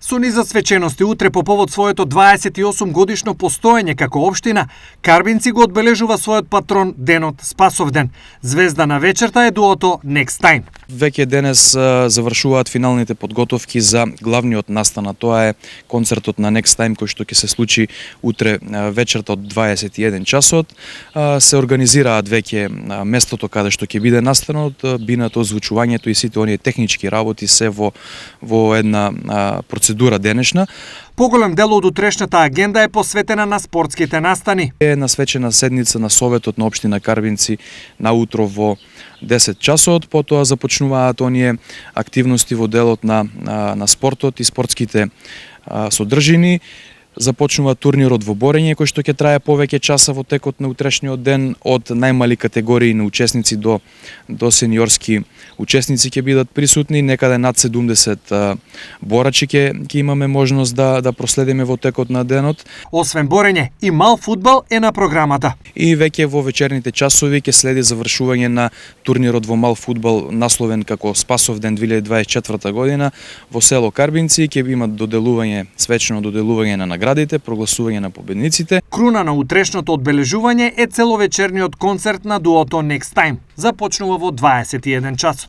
Со низа свечености утре по повод своето 28 годишно постоење како општина, Карбинци го одбележува својот патрон денот Спасовден. Звезда на вечерта е дуото Next Time. Веќе денес завршуваат финалните подготовки за главниот настан, тоа е концертот на Next Time кој што ќе се случи утре вечерта од 21 часот. Се организираат веќе местото каде што ќе биде настанот, биното, озвучувањето и сите оние технички работи се во една процедура денешна. Поголем дел од утрешната агенда е посветена на спортските настани. Е насвечена седница на Советот на општина Карбинци наутро во 10 часот, потоа започнуваат оние активности во делот на спортот и спортските содржини. Започнува турнирот во борење кој што ќе трае повеќе часа во текот на утрешниот ден, од најмали категории на учесници до сениорски учесници ќе бидат присутни, некаде над 70 борачи ќе имаме можност да проследиме во текот на денот. Освен борење, и мал фудбал е на програмата. И веќе во вечерните часови ќе следи завршување на турнирот во мал фудбал насловен како Спасовден 2024 година во село Карбинци, ќе имат доделување, свечено доделување на наградите, прогласување на победниците. Круна на утрешното одбележување е целовечерниот концерт на дуото Next Time. Започнува во 21 час.